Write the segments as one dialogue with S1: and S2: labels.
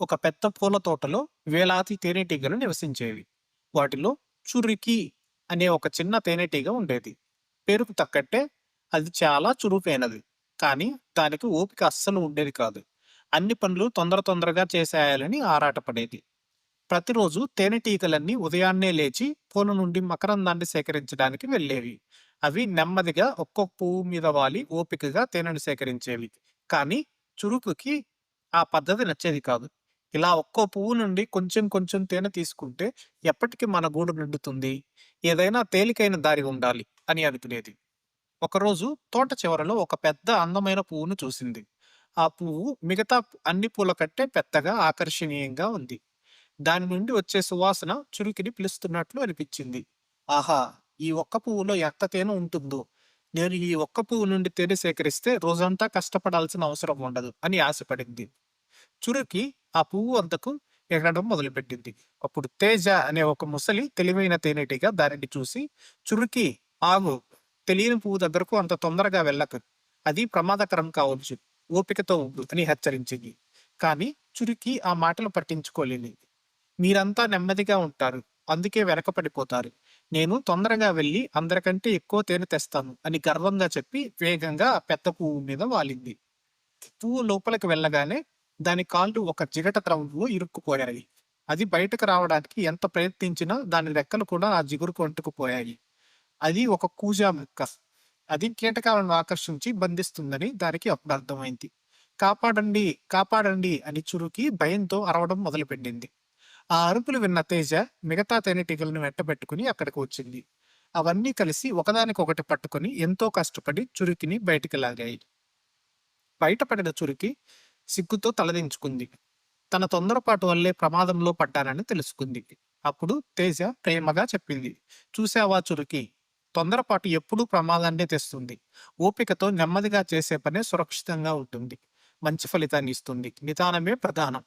S1: ఒక పెద్ద పూల తోటలో వేలాది తేనెటీగలు నివసించేవి. వాటిలో చురికి అనే ఒక చిన్న తేనెటీగ ఉండేది. పేరుకు తగ్గట్టే అది చాలా చురుకైనది. కానీ దానికి ఓపిక అస్సలు ఉండేది కాదు. అన్ని పనులు తొందరగా చేసేయాలని ఆరాటపడేది. ప్రతిరోజు తేనెటీగలన్నీ ఉదయాన్నే లేచి పూల నుండి మకరందాన్ని సేకరించడానికి వెళ్ళేవి. అవి నెమ్మదిగా ఒక్కొక్క పువ్వు మీద వాలి ఓపికగా తేనెను సేకరించేవి. కానీ చురుకుకి ఆ పద్ధతి నచ్చేది కాదు. ఇలా ఒక్కో పువ్వు నుండి కొంచెం కొంచెం తేనె తీసుకుంటే ఎప్పటికి మన గూడు నిండుతుంది. ఏదైనా తేలికైన దారి ఉండాలి అని అనుకునేది. ఒకరోజు తోట చివరలో ఒక పెద్ద అందమైన పువ్వును చూసింది. ఆ పువ్వు మిగతా అన్ని పూల కంటే పెద్దగా ఆకర్షణీయంగా ఉంది. దాని నుండి వచ్చే సువాసన చురుకిని పిలుస్తున్నట్లు అనిపించింది. ఆహా! ఈ ఒక్క పువ్వులో ఎంత తేనె ఉంటుందో! నేను ఈ ఒక్క పువ్వు నుండి తేనె సేకరిస్తే రోజంతా కష్టపడాల్సిన అవసరం ఉండదు అని ఆశపడింది. చురుకి ఆ పువ్వు వద్దకు ఎగరడం మొదలుపెట్టింది. అప్పుడు తేజ అనే ఒక ముసలి తెలివైన తేనెటీగ దానిని చూసి, చురుకి ఆగు! తెలియని పువ్వు దగ్గరకు అంత తొందరగా వెళ్ళకు. అది ప్రమాదకరం కావచ్చు. ఓపికతో ఉండు అని హెచ్చరించింది. కానీ చురుకి ఆ మాటలు పట్టించుకోలేదు. మీరంతా నెమ్మదిగా ఉంటారు. అందుకే వెనకపడిపోతారు. నేను తొందరగా వెళ్లి అందరికంటే ఎక్కువ తేనె తెస్తాను అని గర్వంగా చెప్పి వేగంగా ఆ పెద్ద పువ్వు మీద వాలింది. పువ్వు లోపలికి వెళ్ళగానే దాని కాళ్ళు ఒక జిగట త్రవ్వులో ఇరుక్కుపోయాయి. అది బయటకు రావడానికి ఎంత ప్రయత్నించినా దాని రెక్కలు కూడా ఆ జిగురుకు అంటుకుపోయాయి. అది ఒక కూజా మొక్క. అది కీటకాలను ఆకర్షించి బంధిస్తుందని దానికి అప్పుడు అర్థమైంది. కాపాడండి, కాపాడండి అని చురుకి భయంతో అరవడం మొదలుపెట్టింది. ఆ అరుపులు విన్న తేజ మిగతా తేనెటీగలను వెంటబెట్టుకుని అక్కడికి వచ్చింది. అవన్నీ కలిసి ఒకదానికొకటి పట్టుకొని ఎంతో కష్టపడి చురుకిని బయటికి లాగాయి. బయటపడిన చురికి సిగ్గుతో తలదించుకుంది. తన తొందరపాటు వల్లే ప్రమాదంలో పడ్డానని తెలుసుకుంది. అప్పుడు తేజ ప్రేమగా చెప్పింది. చూసావా చురికి, తొందరపాటు ఎప్పుడూ ప్రమాదాన్నే తెస్తుంది. ఓపికతో నెమ్మదిగా చేసే పనే సురక్షితంగా ఉంటుంది. మంచి ఫలితాన్ని ఇస్తుంది. నిదానమే ప్రధానం.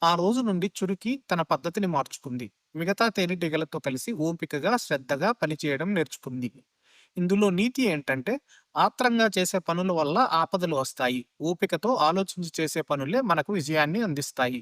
S1: ఆ రోజు నుండి చురికి తన పద్ధతిని మార్చుకుంది. మిగతా తేనెటీగలతో కలిసి ఓపికగా, శ్రద్ధగా పనిచేయడం నేర్చుకుంది. ఇందులో నీతి ఏంటంటే, ఆత్రంగా చేసే పనుల వల్ల ఆపదలు వస్తాయి. ఓపికతో ఆలోచించి చేసే పనులే మనకు విజయాన్ని అందిస్తాయి.